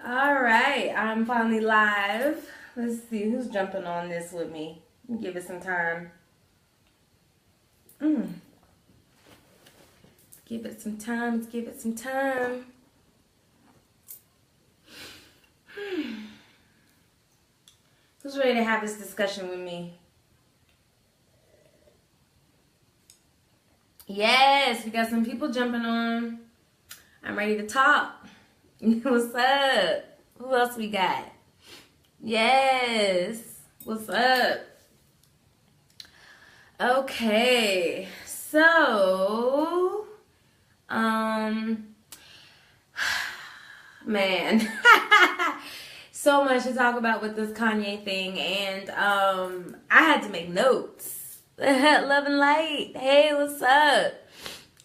All right, I'm finally live. Let's see who's jumping on this with me. Give it some time. Give it some time. Let's give it some time. Who's ready to have this discussion with me? Yes, we got some people jumping on. I'm ready to talk. What's up? Who else we got? Yes. What's up? Okay. So, man. So much to talk about with this Kanye thing, and I had to make notes. Love and light. Hey, what's up?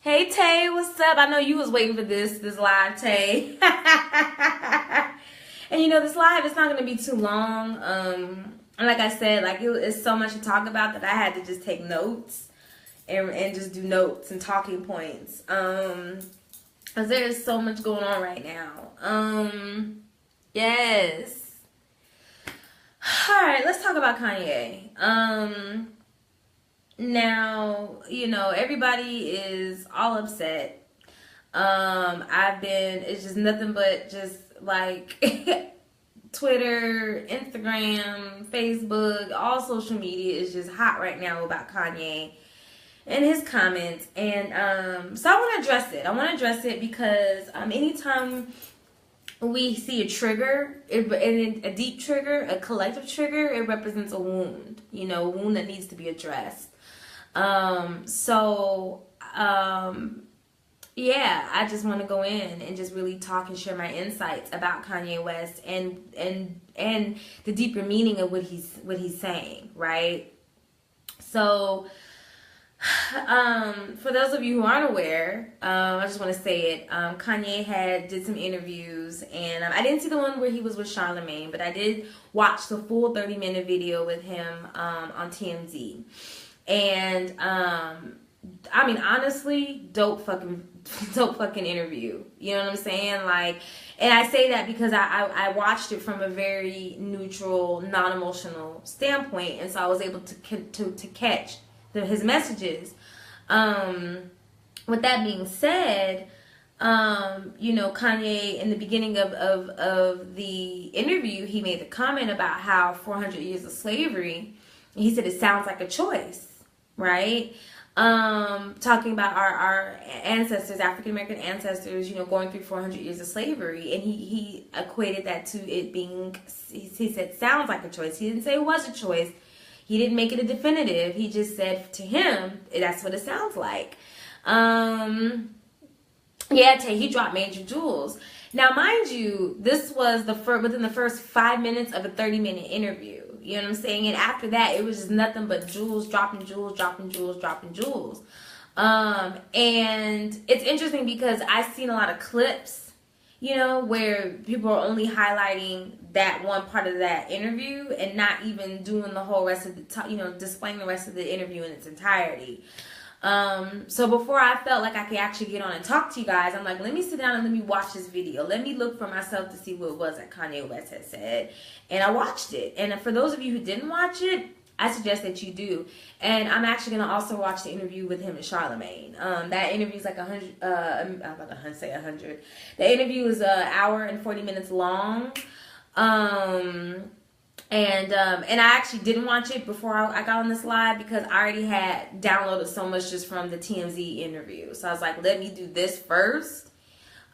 Hey Tay, what's up? I know you was waiting for this live, Tay. And you know, this live, it's not gonna be too long. And like I said, like it's so much to talk about that I had to just take notes and just do notes and talking points. Cause there is so much going on right now. Yes. All right, let's talk about Kanye. Now, you know, everybody is all upset. It's just nothing but just like Twitter, Instagram, Facebook, all social media is just hot right now about Kanye and his comments. And so I want to address it. I want to address it because anytime we see a trigger, a deep trigger, a collective trigger, it represents a wound, you know, a wound that needs to be addressed. Yeah, I just want to go in and just really talk and share my insights about Kanye West and the deeper meaning of what he's saying, right? So, for those of you who aren't aware, I just want to say it. Kanye did some interviews, and I didn't see the one where he was with Charlemagne, but I did watch the full 30-minute video with him on TMZ. And I mean, honestly, dope fucking interview. You know what I'm saying? Like, and I say that because I watched it from a very neutral, non-emotional standpoint, and so I was able to catch his messages. With that being said, you know, Kanye, in the beginning of the interview, he made the comment about how 400 years of slavery, he said it sounds like a choice, right? Talking about our ancestors, African American ancestors, you know, going through 400 years of slavery, and he equated that to it being, he said, sounds like a choice. He didn't say it was a choice. He didn't make it a definitive. He just said to him, that's what it sounds like. Yeah, Tay, he dropped major jewels. Now, mind you, this was within the first 5 minutes of a 30-minute interview. You know what I'm saying? And after that, it was just nothing but jewels, dropping jewels, dropping jewels, dropping jewels. And it's interesting because I've seen a lot of clips, you know, where people are only highlighting that one part of that interview and not even doing the whole rest of the, displaying the rest of the interview in its entirety. So before I felt like I could actually get on and talk to you guys, I'm like, let me sit down and let me watch this video. Let me look for myself to see what it was that Kanye West had said. And I watched it. And for those of you who didn't watch it, I suggest that you do. And I'm actually going to also watch the interview with him and Charlemagne. That interview is like 100, I'm about to say 100. The interview is an hour and 40 minutes long. And I actually didn't watch it before I got on this live because I already had downloaded so much just from the TMZ interview. So I was like, let me do this first.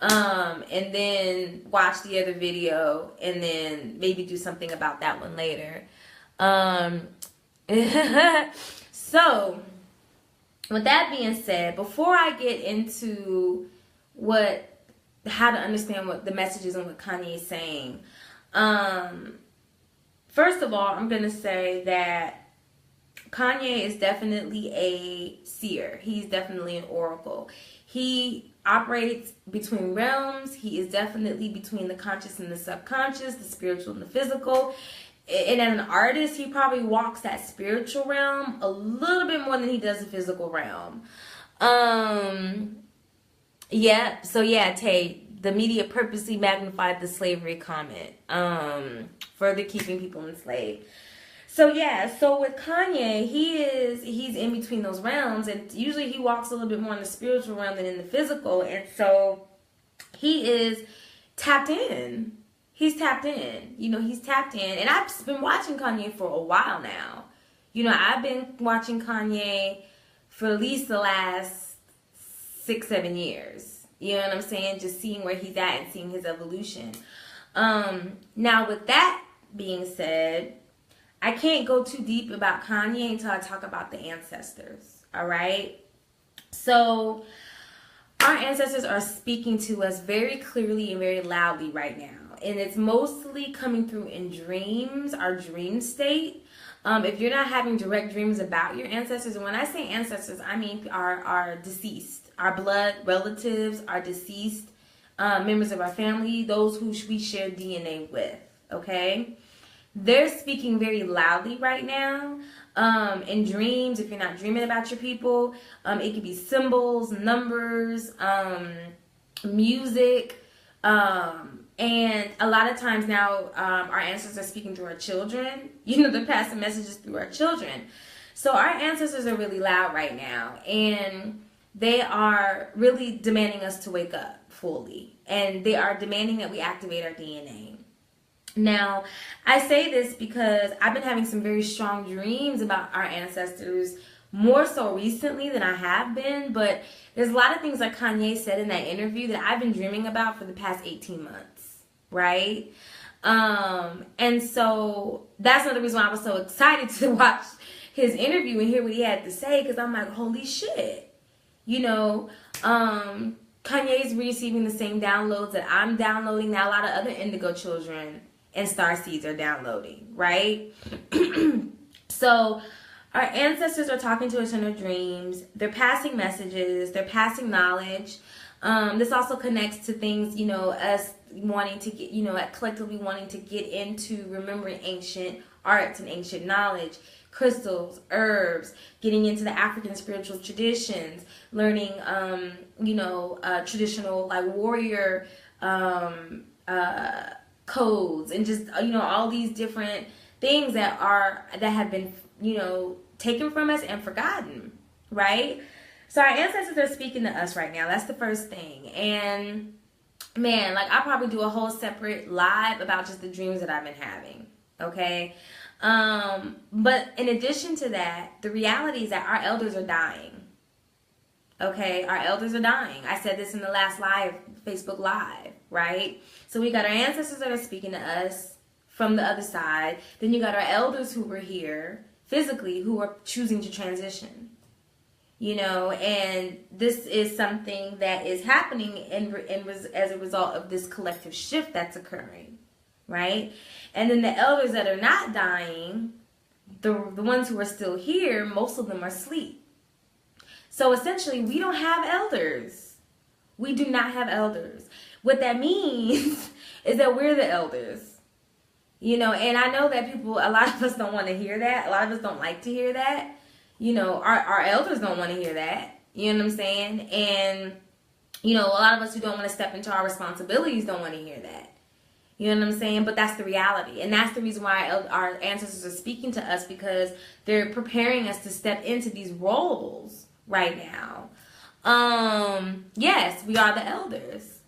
And then watch the other video and then maybe do something about that one later. So with that being said, before I get into how to understand what the messages and what Kanye is saying, first of all, I'm going to say that Kanye is definitely a seer. He's definitely an oracle. He operates between realms. He is definitely between the conscious and the subconscious, the spiritual and the physical. And as an artist, he probably walks that spiritual realm a little bit more than he does the physical realm. Yeah, so yeah, Tay, the media purposely magnified the slavery comment, further keeping people enslaved. So yeah, so with Kanye, he's in between those realms, and usually he walks a little bit more in the spiritual realm than in the physical, and so he is tapped in. He's tapped in. He's tapped in, and I've been watching Kanye for a while now. I've been watching Kanye for at least the last 6-7 years. You know what I'm saying? Just seeing where he's at and seeing his evolution. Now, with that being said, I can't go too deep about Kanye until I talk about the ancestors. All right? So, our ancestors are speaking to us very clearly and very loudly right now. And it's mostly coming through in dreams, our dream state. If you're not having direct dreams about your ancestors, and when I say ancestors, I mean our deceased, our blood relatives, our deceased members of our family, those who we share DNA with, okay? They're speaking very loudly right now. In dreams, if you're not dreaming about your people, it could be symbols, numbers, music, and a lot of times now, our ancestors are speaking through our children. They're passing messages through our children. So our ancestors are really loud right now, and they are really demanding us to wake up fully, and they are demanding that we activate our DNA. Now, I say this because I've been having some very strong dreams about our ancestors, more so recently than I have been, but there's a lot of things like Kanye said in that interview that I've been dreaming about for the past 18 months, right? And so that's another reason why I was so excited to watch his interview and hear what he had to say, because I'm like, holy shit. Kanye's receiving the same downloads that I'm downloading, that a lot of other indigo children and starseeds are downloading, right? So our ancestors are talking to us in our dreams. They're passing messages. They're passing knowledge. This also connects to things, us wanting to get, collectively wanting to get into remembering ancient arts and ancient knowledge, crystals, herbs, getting into the African spiritual traditions, learning, traditional like warrior codes, and just all these different things that have been taken from us and forgotten, right? So our ancestors are speaking to us right now. That's the first thing. And man, like I'll probably do a whole separate live about just the dreams that I've been having, okay? But in addition to that, the reality is that our elders are dying. Okay, our elders are dying. I said this in the last live, Facebook Live, right? So we got our ancestors that are speaking to us from the other side. Then you got our elders who were here physically who are choosing to transition. And this is something that is happening as a result of this collective shift that's occurring, right? And then the elders that are not dying, the ones who are still here, most of them are asleep. So essentially, we don't have elders. We do not have elders. What that means is that we're the elders. And I know that a lot of us don't want to hear that. A lot of us don't like to hear that. Our elders don't want to hear that. You know what I'm saying? And, a lot of us who don't want to step into our responsibilities don't want to hear that. You know what I'm saying? But that's the reality. And that's the reason why our ancestors are speaking to us, because they're preparing us to step into these roles right now. Yes, we are the elders.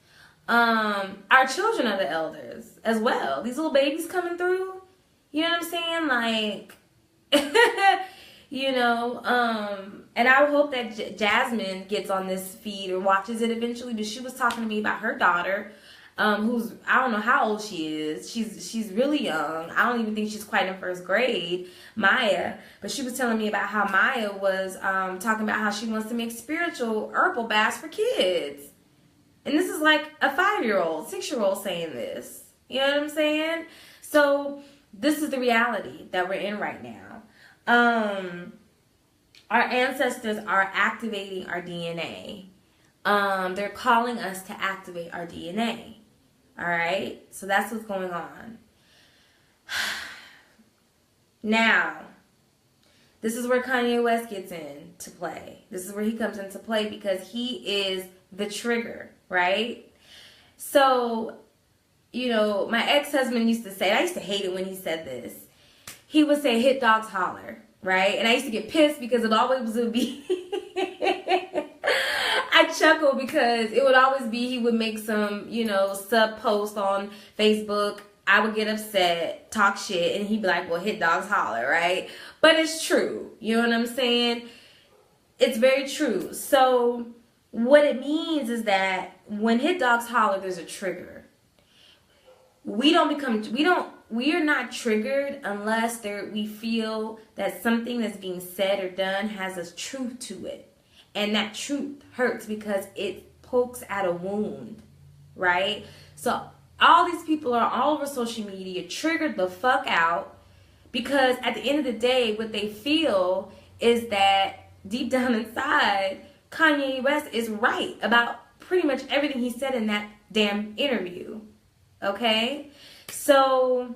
Our children are the elders as well. These little babies coming through. You know what I'm saying? Like, and I hope that Jasmine gets on this feed or watches it eventually. But she was talking to me about her daughter, who's, I don't know how old she is. She's really young. I don't even think she's quite in first grade, Maya. But she was telling me about how Maya was talking about how she wants to make spiritual herbal baths for kids. And this is like a 5-year-old, 6-year-old saying this. You know what I'm saying? So this is the reality that we're in right now. Our ancestors are activating our DNA. They're calling us to activate our DNA. All right? So that's what's going on. Now, this is where Kanye West gets into play. This is where he comes into play, because he is the trigger, right? So, my ex-husband used to say, I used to hate it when he said this. He would say, hit dogs holler, right? And I used to get pissed because it always would be, I chuckle because it would always be, he would make some, sub post on Facebook. I would get upset, talk shit, and he'd be like, well, hit dogs holler, right? But it's true. You know what I'm saying? It's very true. So what it means is that when hit dogs holler, there's a trigger. We are not triggered unless we feel that something that's being said or done has a truth to it. And that truth hurts because it pokes at a wound, right? So all these people are all over social media, triggered the fuck out, because at the end of the day, what they feel is that deep down inside, Kanye West is right about pretty much everything he said in that damn interview. Okay? So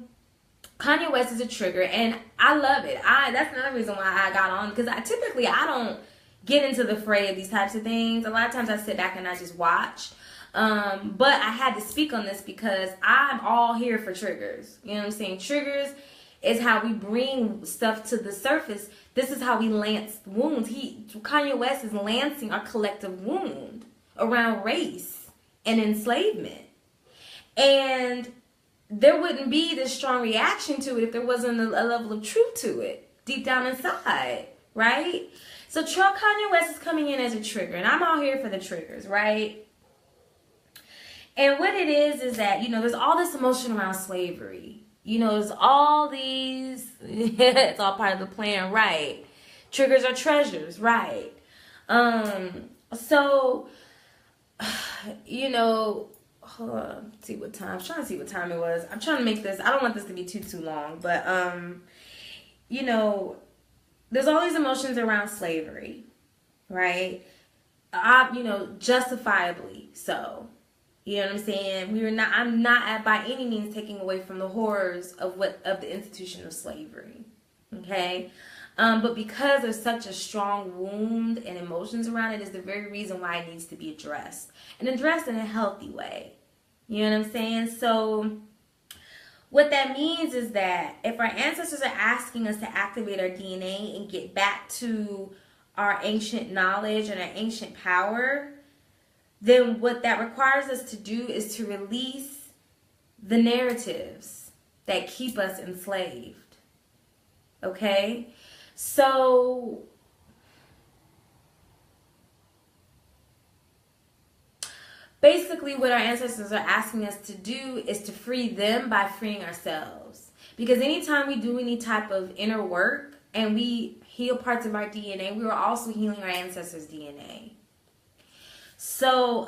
Kanye West is a trigger, and I love it. That's another reason why I got on, because I don't get into the fray of these types of things. A lot of times I sit back and I just watch. But I had to speak on this because I'm all here for triggers. You know what I'm saying? Triggers is how we bring stuff to the surface. This is how we lance wounds. Kanye West is lancing our collective wound around race and enslavement. And there wouldn't be this strong reaction to it if there wasn't a level of truth to it deep down inside, right? So Kanye West is coming in as a trigger, and I'm all here for the triggers, right? And what it is that, there's all this emotion around slavery. There's all these, it's all part of the plan, right? Triggers are treasures, right? So, hold on, see what time. I'm trying to see what time it was. I'm trying to make this, I don't want this to be too long, but, there's all these emotions around slavery, right? Justifiably so. You know what I'm saying? I'm not by any means taking away from the horrors of the institution of slavery. Okay? But because there's such a strong wound and emotions around it is the very reason why it needs to be addressed. And addressed in a healthy way. You know what I'm saying? So what that means is that if our ancestors are asking us to activate our DNA and get back to our ancient knowledge and our ancient power, then what that requires us to do is to release the narratives that keep us enslaved. Okay? So basically what our ancestors are asking us to do is to free them by freeing ourselves. Because anytime we do any type of inner work and we heal parts of our DNA, we are also healing our ancestors' DNA. So,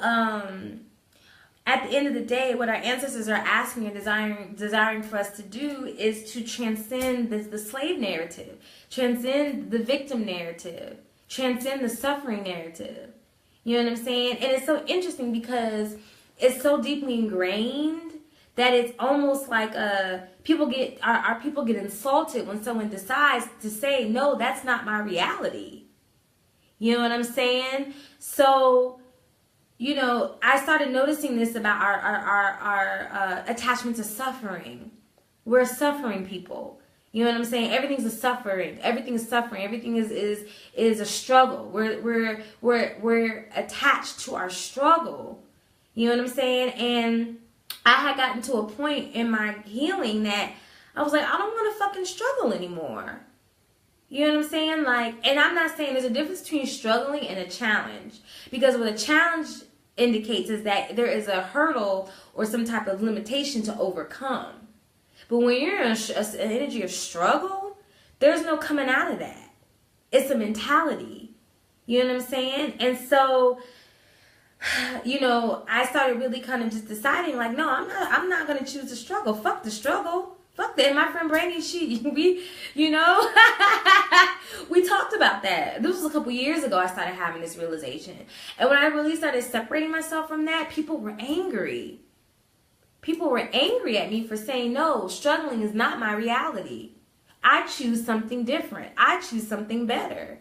at the end of the day, what our ancestors are asking and desiring for us to do is to transcend the slave narrative, transcend the victim narrative, transcend the suffering narrative. You know what I'm saying? And it's so interesting because it's so deeply ingrained that it's almost like our people get insulted when someone decides to say, no, that's not my reality. You know what I'm saying? So, I started noticing this about our attachment to suffering. We're suffering people. You know what I'm saying? Everything's a suffering. Everything is suffering. Everything is a struggle. We're attached to our struggle. You know what I'm saying? And I had gotten to a point in my healing that I was like, I don't want to fucking struggle anymore. You know what I'm saying? And I'm not saying there's a difference between struggling and a challenge. Because what a challenge indicates is that there is a hurdle or some type of limitation to overcome. But when you're in an energy of struggle, there's no coming out of that. It's a mentality. You know what I'm saying? And so, I started really kind of just deciding no, I'm not going to choose the struggle. Fuck the struggle. Fuck that. And my friend Brandy, we talked about that. This was a couple years ago I started having this realization. And when I really started separating myself from that, people were angry. People were angry at me for saying, no, struggling is not my reality. I choose something different. I choose something better.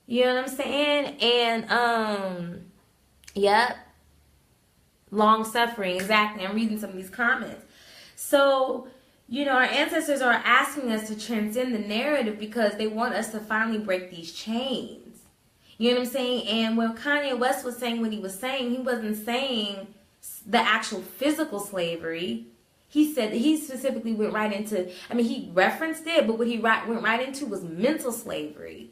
You know what I'm saying? And, yep. Long suffering, exactly. I'm reading some of these comments. So, our ancestors are asking us to transcend the narrative because they want us to finally break these chains. You know what I'm saying? And when Kanye West was saying what he was saying, he wasn't saying the actual physical slavery. He said that he specifically went right into, he referenced it, but what he went right into was mental slavery.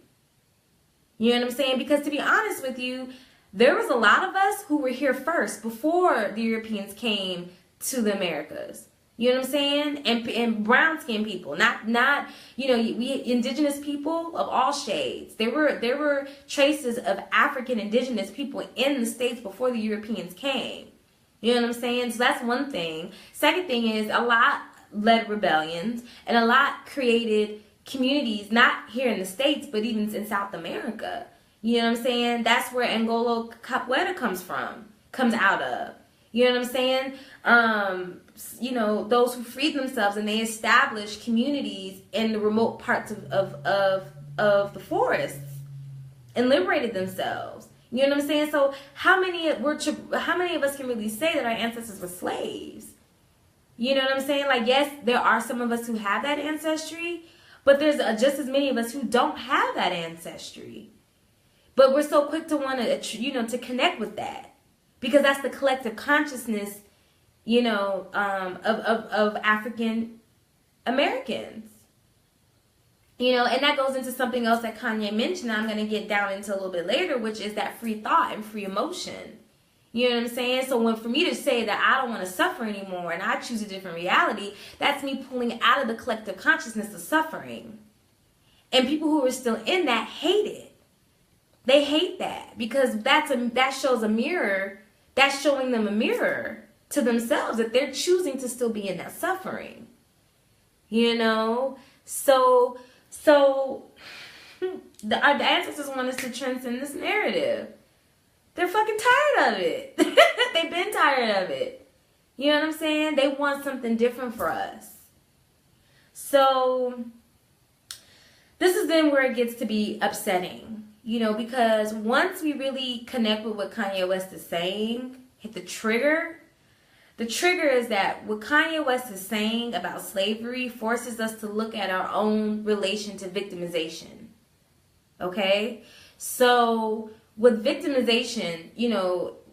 You know what I'm saying? Because to be honest with you, there was a lot of us who were here first before the Europeans came to the Americas. You know what I'm saying? And brown skinned people, not we indigenous people of all shades. There were traces of African indigenous people in the States before the Europeans came. You know what I'm saying? So that's one thing. Second thing is a lot led rebellions and a lot created communities, not here in the States, but even in South America. You know what I'm saying? That's where Angolo Capoeira comes out of. You know what I'm saying? Those who freed themselves and they established communities in the remote parts of the forests and liberated themselves. You know what I'm saying? So how many of us can really say that our ancestors were slaves? You know what I'm saying? Like, yes, there are some of us who have that ancestry, but there's just as many of us who don't have that ancestry. But we're so quick to want to, to connect with that. Because that's the collective consciousness, of African Americans. And that goes into something else that Kanye mentioned I'm going to get down into a little bit later, which is that free thought and free emotion. You know what I'm saying? So for me to say that I don't want to suffer anymore and I choose a different reality, that's me pulling out of the collective consciousness of suffering. And people who are still in that hate it. They hate that because that shows a mirror. That's showing them a mirror to themselves that they're choosing to still be in that suffering. So the ancestors want us to transcend this narrative. They're fucking tired of it. They've been tired of it. You know what I'm saying? They want something different for us. So this is then where it gets to be upsetting. Because once we really connect with what Kanye West is saying, hit the trigger is that what Kanye West is saying about slavery forces us to look at our own relation to victimization. Okay? So with victimization,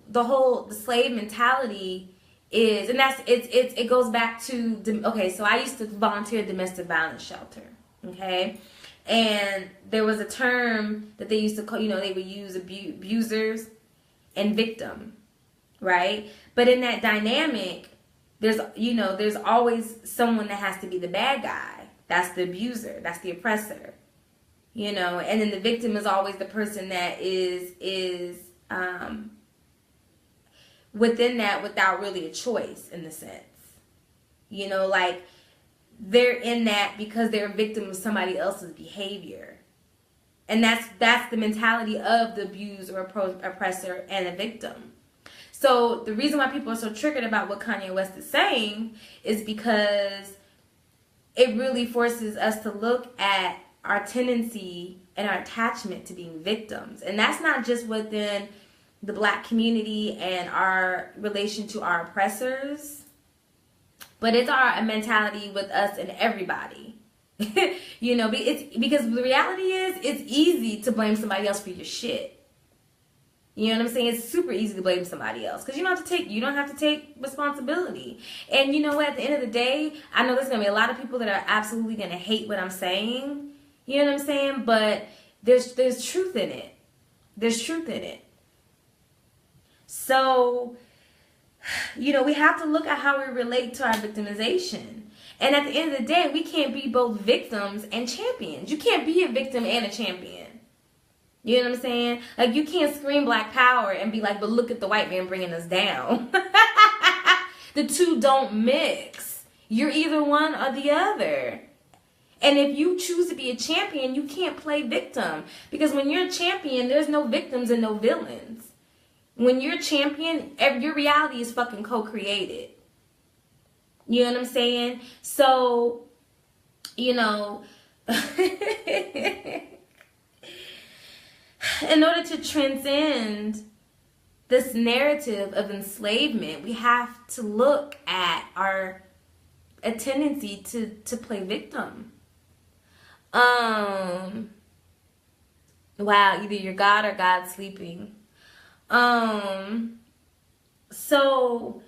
the slave mentality is, and it goes back to, so I used to volunteer at domestic violence shelter. Okay? And there was a term that they used to call, they would use abusers and victim, right? But in that dynamic, there's always someone that has to be the bad guy. That's the abuser. That's the oppressor, and then the victim is always the person that is within that without really a choice in the sense, like, they're in that because they're a victim of somebody else's behavior. And that's the mentality of the abuser or oppressor and the victim. So the reason why people are so triggered about what Kanye West is saying is because it really forces us to look at our tendency and our attachment to being victims. And that's not just within the Black community and our relation to our oppressors, but it's our mentality with us and everybody. It's because the reality is it's easy to blame somebody else for your shit. You know what I'm saying? It's super easy to blame somebody else because you don't have to take responsibility. And you know what? At the end of the day, I know there's gonna be a lot of people that are absolutely gonna hate what I'm saying. You know what I'm saying? But there's truth in it. There's truth in it. So, we have to look at how we relate to our victimization. And at the end of the day, we can't be both victims and champions. You can't be a victim and a champion. You know what I'm saying? Like, you can't scream Black Power and be like, but look at the white man bringing us down. The two don't mix. You're either one or the other. And if you choose to be a champion, you can't play victim. Because when you're a champion, there's no victims and no villains. When you're a champion, your reality is fucking co-created. You know what I'm saying? So, in order to transcend this narrative of enslavement, we have to look at a tendency to play victim. Wow, either you're God or God's sleeping. So,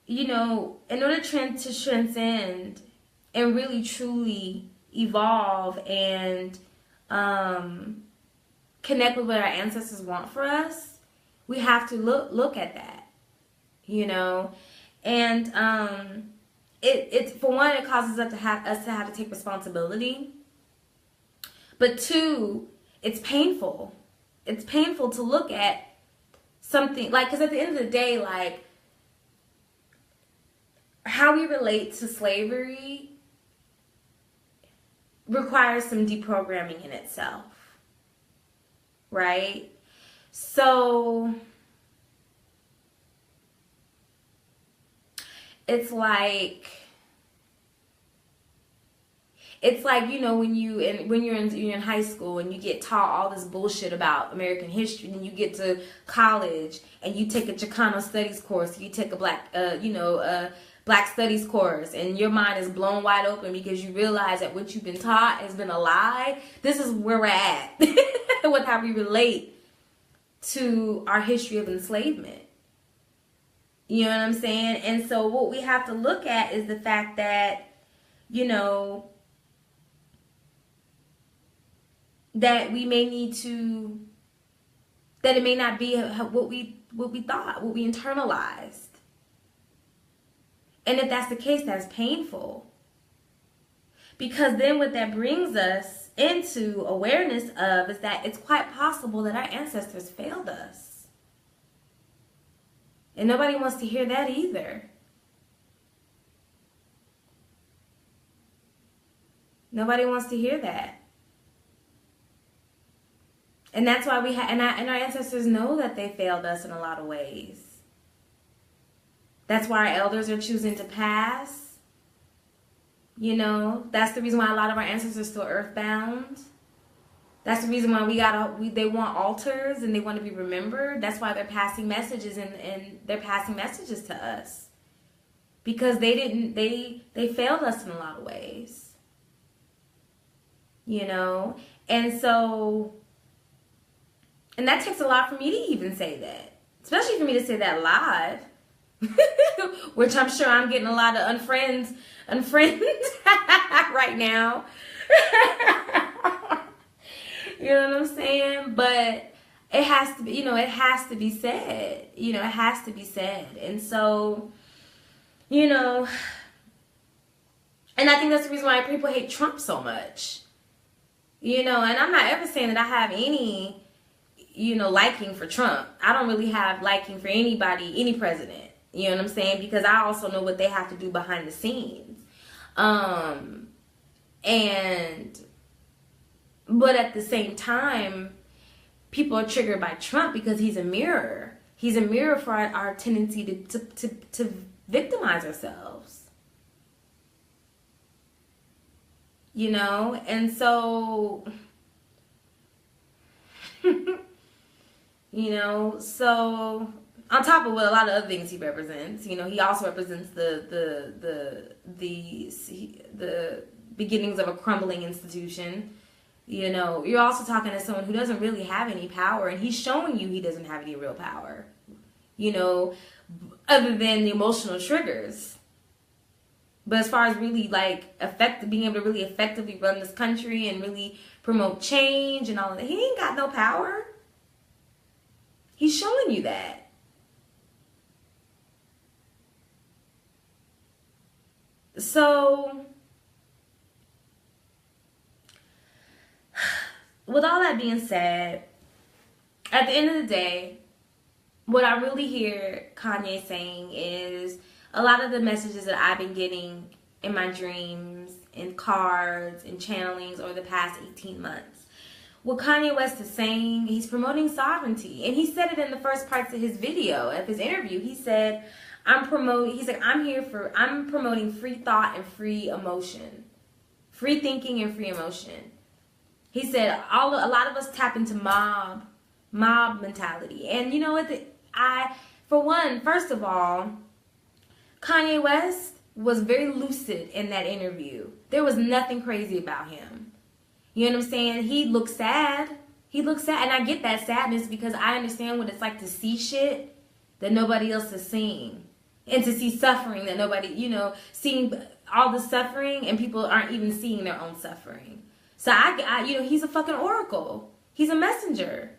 you know, in order to transcend and really truly evolve and connect with what our ancestors want for us, we have to look at that, you know. And it for one, it causes us to have to take responsibility. But two, it's painful. It's painful to look at something like, because at the end of the day, like, how we relate to slavery requires some deprogramming in itself, right? So it's like, you know, when you're in high school and you get taught all this bullshit about American history, and you get to college and you take a Chicano studies course, you take a Black studies course, and your mind is blown wide open because you realize that what you've been taught has been a lie. This is where we're at with how we relate to our history of enslavement. You know what I'm saying? And so what we have to look at is the fact that, you know, that we may need to, that it may not be what we thought, what we internalized. And if that's the case, that's painful. Because then what that brings us into awareness of is that it's quite possible that our ancestors failed us. And nobody wants to hear that either. Nobody wants to hear that. And that's why and our ancestors know that they failed us in a lot of ways. That's why our elders are choosing to pass. You know, that's the reason why a lot of our ancestors are still earthbound. That's the reason why they want altars and they want to be remembered. That's why they're passing messages and they're passing messages to us. Because they failed us in a lot of ways. You know? And so, and that takes a lot for me to even say that. Especially for me to say that live. Which I'm sure I'm getting a lot of unfriends right now. You know what I'm saying? But it has to be, you know, it has to be said. You know, it has to be said. And so, you know, and I think that's the reason why people hate Trump so much. You know, and I'm not ever saying that I have any, you know, liking for Trump. I don't really have liking for anybody, any president. You know what I'm saying? Because I also know what they have to do behind the scenes. But at the same time, people are triggered by Trump because he's a mirror. He's a mirror for our tendency to victimize ourselves. You know? And so, you know, so on top of what a lot of other things he represents, you know, he also represents the beginnings of a crumbling institution. You know, you're also talking to someone who doesn't really have any power, and he's showing you he doesn't have any real power. You know, other than the emotional triggers. But as far as really like being able to really effectively run this country and really promote change and all of that, he ain't got no power. He's showing you that. So, with all that being said, at the end of the day, what I really hear Kanye saying is a lot of the messages that I've been getting in my dreams, in cards, in channelings over the past 18 months. What Kanye West is saying, he's promoting sovereignty. And he said it in the first parts of his video, of his interview. He said, I'm promoting free thought and free emotion. Free thinking and free emotion. He said a lot of us tap into mob mob mentality. And you know what? First of all, Kanye West was very lucid in that interview. There was nothing crazy about him. You know what I'm saying? He looked sad. He looked sad. And I get that sadness because I understand what it's like to see shit that nobody else is seeing. And to see suffering that nobody, seeing all the suffering and people aren't even seeing their own suffering. So he's a fucking oracle. He's a messenger.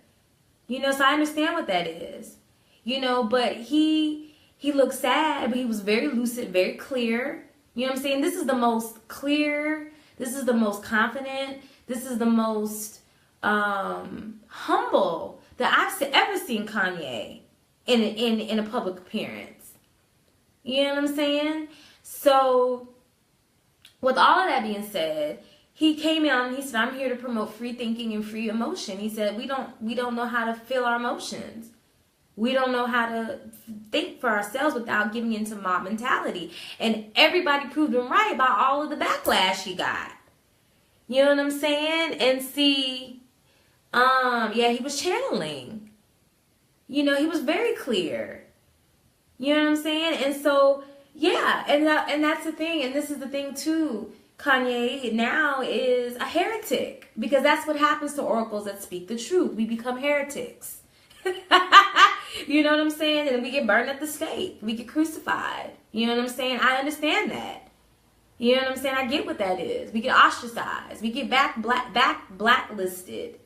So I understand what that is. But he looked sad, but he was very lucid, very clear. You know what I'm saying? This is the most clear, this is the most confident, this is the most humble that I've ever seen Kanye in a public appearance. You know what I'm saying? So, with all of that being said, he came out and he said, I'm here to promote free thinking and free emotion. He said, we don't know how to feel our emotions. We don't know how to think for ourselves without giving into mob mentality. And everybody proved him right by all of the backlash he got. You know what I'm saying? And see, he was channeling. He was very clear. You know what I'm saying? And so, and that's the thing. And this is the thing too. Kanye now is a heretic. Because that's what happens to oracles that speak the truth. We become heretics. You know what I'm saying? And we get burned at the stake. We get crucified. You know what I'm saying? I understand that. You know what I'm saying? I get what that is. We get ostracized. We get blacklisted.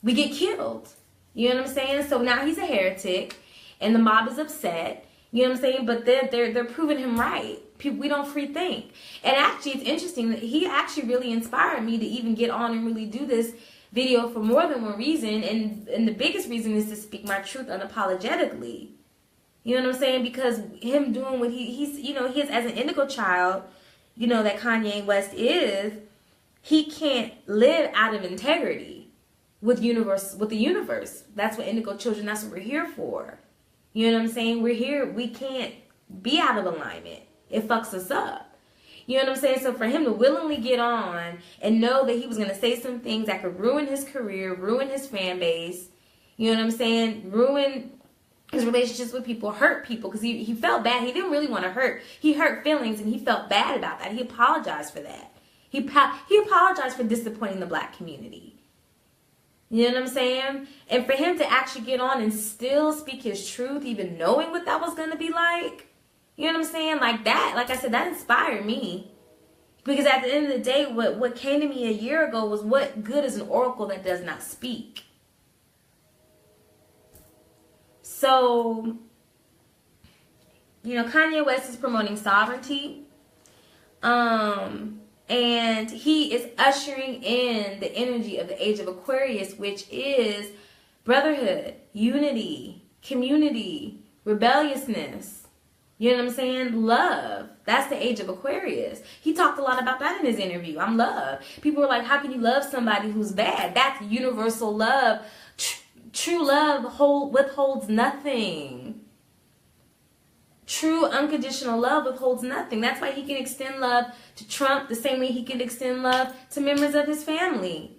We get killed. You know what I'm saying? So now he's a heretic, and the mob is upset. You know what I'm saying? But they're proving him right. We don't free think. And actually, it's interesting that he actually really inspired me to even get on and really do this video for more than one reason, and the biggest reason is to speak my truth unapologetically. You know what I'm saying? Because him doing what he's as an indigo child, that Kanye West is, he can't live out of integrity with the universe. That's what indigo children, that's what we're here for. You know what I'm saying? We're here, we can't be out of alignment. It fucks us up. You know what I'm saying? So for him to willingly get on and know that he was going to say some things that could ruin his career, ruin his fan base, you know what I'm saying? Ruin his relationships with people, hurt people, because he felt bad. He didn't really want to hurt. He hurt feelings and he felt bad about that. He apologized for that. He apologized for disappointing the black community. You know what I'm saying? And for him to actually get on and still speak his truth, even knowing what that was going to be like, you know what I'm saying? Like that, like I said, that inspired me. Because at the end of the day, what came to me a year ago was, what good is an oracle that does not speak? So, Kanye West is promoting sovereignty. And he is ushering in the energy of the Age of Aquarius, which is brotherhood, unity, community, rebelliousness. You know what I'm saying? Love. That's the Age of Aquarius. He talked a lot about that in his interview. I'm love. People were like, how can you love somebody who's bad? That's universal love. True love withholds nothing. True unconditional love withholds nothing. That's why he can extend love to Trump the same way he can extend love to members of his family.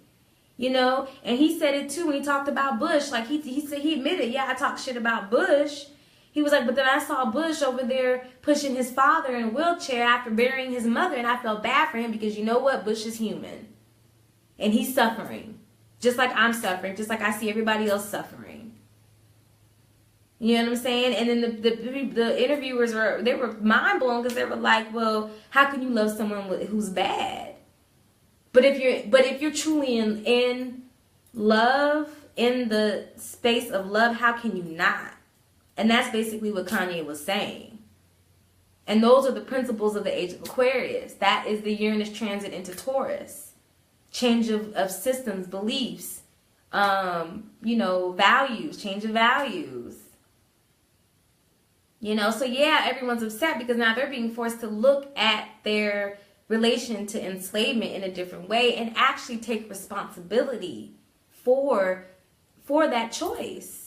And he said it too when he talked about Bush. Like he said, he admitted, I talked shit about Bush. He was like, but then I saw Bush over there pushing his father in a wheelchair after burying his mother, and I felt bad for him because you know what? Bush is human. And he's suffering. Just like I'm suffering. Just like I see everybody else suffering. You know what I'm saying? And then the interviewers were mind blown because they were like, well, how can you love someone who's bad? But if you're truly in love, in the space of love, how can you not? And that's basically what Kanye was saying. And those are the principles of the Age of Aquarius. That is the Uranus transit into Taurus. Change of systems, beliefs, values, change of values. So everyone's upset because now they're being forced to look at their relation to enslavement in a different way and actually take responsibility for that choice.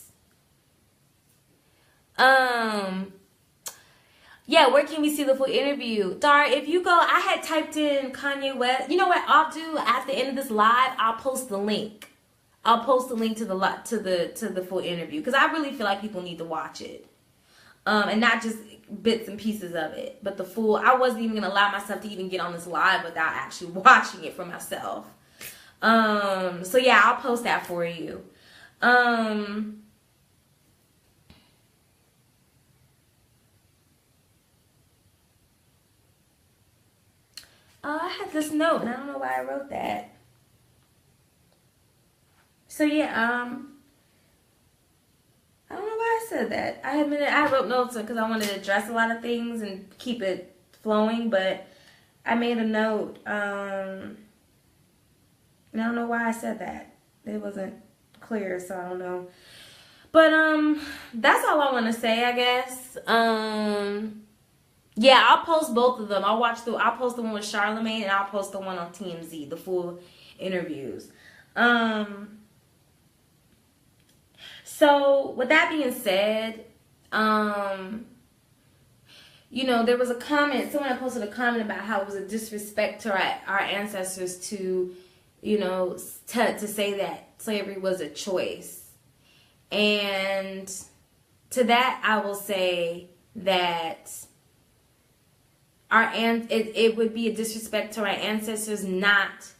Where can we see the full interview? Dar, if you go, I had typed in Kanye West. You know what I'll do at the end of this live? I'll post the link. I'll post a link to the full interview, because I really feel like people need to watch it, and not just bits and pieces of it, but the full. I wasn't even gonna allow myself to even get on this live without actually watching it for myself. So yeah, I'll post that for you. I had this note, and I don't know why I wrote that. So yeah, I don't know why I said that. I wrote notes because I wanted to address a lot of things and keep it flowing, but I made a note. And I don't know why I said that. It wasn't clear, so I don't know. But that's all I want to say, I guess. Yeah, I'll post both of them. I'll post the one with Charlemagne, and I'll post the one on TMZ, the full interviews. So with that being said, you know, there was a comment, someone had posted a comment about how it was a disrespect to our ancestors to, you know, to say that slavery was a choice. And to that, I will say that it would be a disrespect to our ancestors not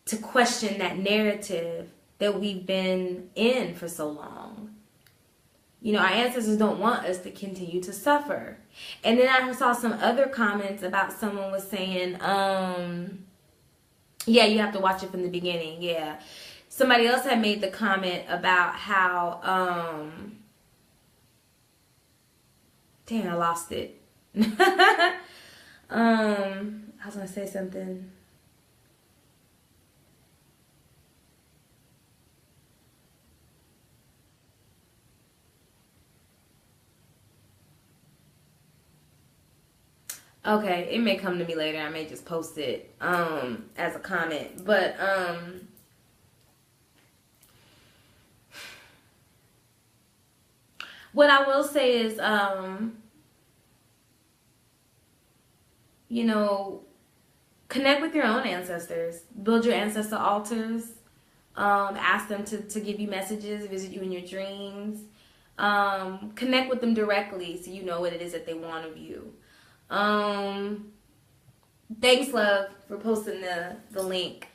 to question that narrative that we've been in for so long. You know, our ancestors don't want us to continue to suffer. And then I saw some other comments about someone was saying, yeah, you have to watch it from the beginning. Yeah. Somebody else had made the comment about how, dang, I lost it. I was going to say something. Okay, it may come to me later. I may just post it as a comment. But what I will say is, you know, connect with your own ancestors. Build your ancestor altars. Ask them to give you messages, visit you in your dreams. Connect with them directly so you know what it is that they want of you. Thanks, love, for posting the link.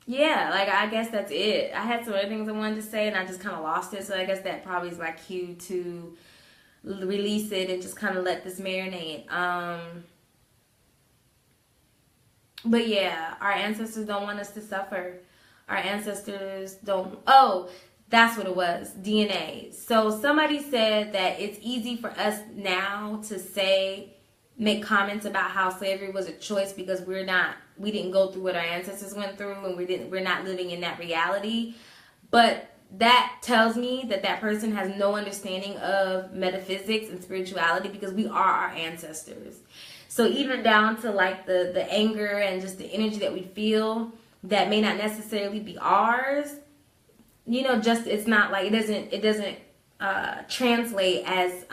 Yeah, like, I guess that's it. I had some other things I wanted to say, and I just kind of lost it, so I guess that probably is my cue to release it and just kind of let this marinate. But yeah, our ancestors don't want us to suffer. Our ancestors don't... Oh, that's what it was, DNA. So somebody said that it's easy for us now to make comments about how slavery was a choice because we didn't go through what our ancestors went through, and we're not living in that reality. But that tells me that that person has no understanding of metaphysics and spirituality, because we are our ancestors. So even down to like the anger and just the energy that we feel that may not necessarily be ours, you know, just, it's not like, it doesn't translate as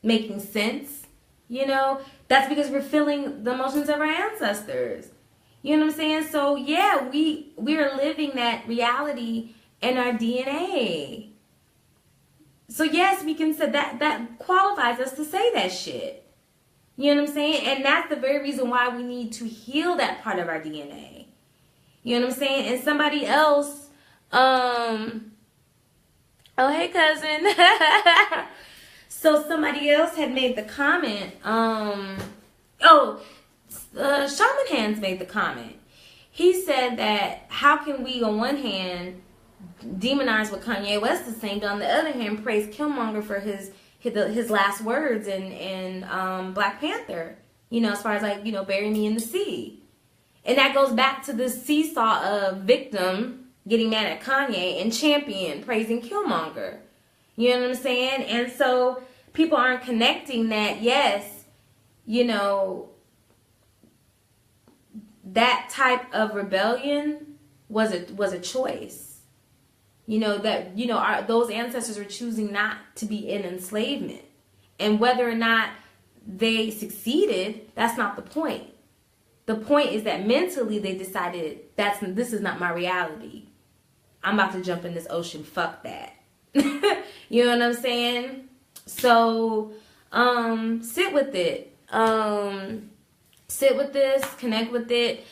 making sense, you know. That's because we're feeling the emotions of our ancestors. You know what I'm saying? So yeah, we are living that reality in our DNA. So yes, we can say that qualifies us to say that shit. You know what I'm saying? And that's the very reason why we need to heal that part of our DNA. You know what I'm saying? And somebody else, oh, hey, cousin. So somebody else had made the comment, Shaman Hands made the comment. He said that how can we on one hand demonize what Kanye West is saying, but on the other hand praise Killmonger for his last words in Black Panther, you know, as far as like, you know, bury me in the sea. And that goes back to the seesaw of victim getting mad at Kanye and champion praising Killmonger. You know what I'm saying? And so people aren't connecting that, yes, you know, that type of rebellion was a choice. You know, that, you know, those ancestors were choosing not to be in enslavement. And whether or not they succeeded, that's not the point. The point is that mentally they decided this is not my reality. I'm about to jump in this ocean. Fuck that. You know what I'm saying? So, sit with it. Sit with this, connect with it.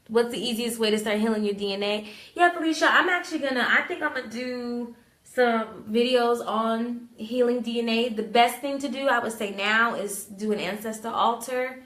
What's the easiest way to start healing your DNA? Yeah, Felicia, I think I'm gonna do some videos on healing DNA. The best thing to do, I would say now, is do an ancestor altar.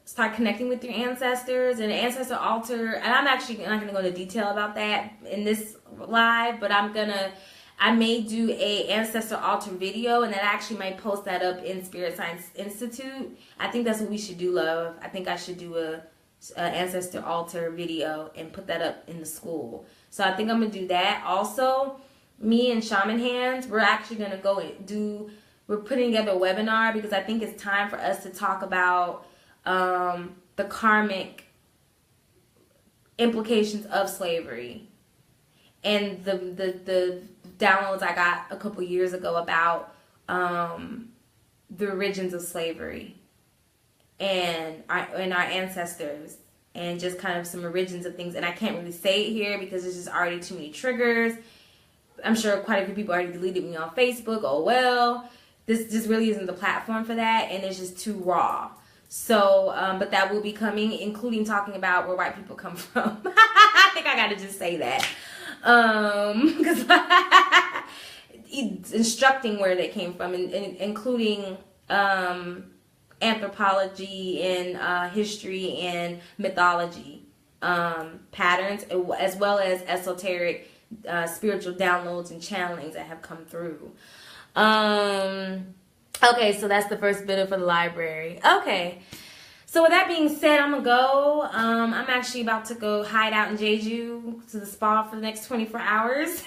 Start connecting with your ancestors, and an ancestor altar, and I'm actually not going to go into detail about that in this live, but I may do a ancestor altar video, and then I actually might post that up in Spirit Science Institute. I think that's what we should do, love. I think I should do a ancestor altar video and put that up in the school. So I think I'm going to do that. Also, me and Shaman Hands, we're actually going to we're putting together a webinar because I think it's time for us to talk about the karmic implications of slavery and the downloads I got a couple years ago about the origins of slavery and our ancestors, and just kind of some origins of things. And I can't really say it here because there's just already too many triggers. I'm sure quite a few people already deleted me on Facebook. Oh well, this just really isn't the platform for that, and it's just too raw. So, but that will be coming, including talking about where white people come from. I think I gotta just say that. Because instructing where they came from, and including anthropology and history and mythology patterns, as well as esoteric spiritual downloads and channelings that have come through. Okay, so that's the first bit for the library. Okay, so with that being said, I'm gonna go. I'm actually about to go hide out in Jeju to the spa for the next 24 hours.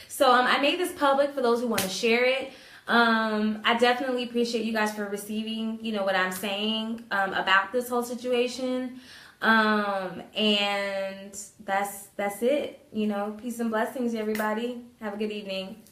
So I made this public for those who want to share it. I definitely appreciate you guys for receiving, what I'm saying about this whole situation. And that's it. Peace and blessings, everybody. Have a good evening.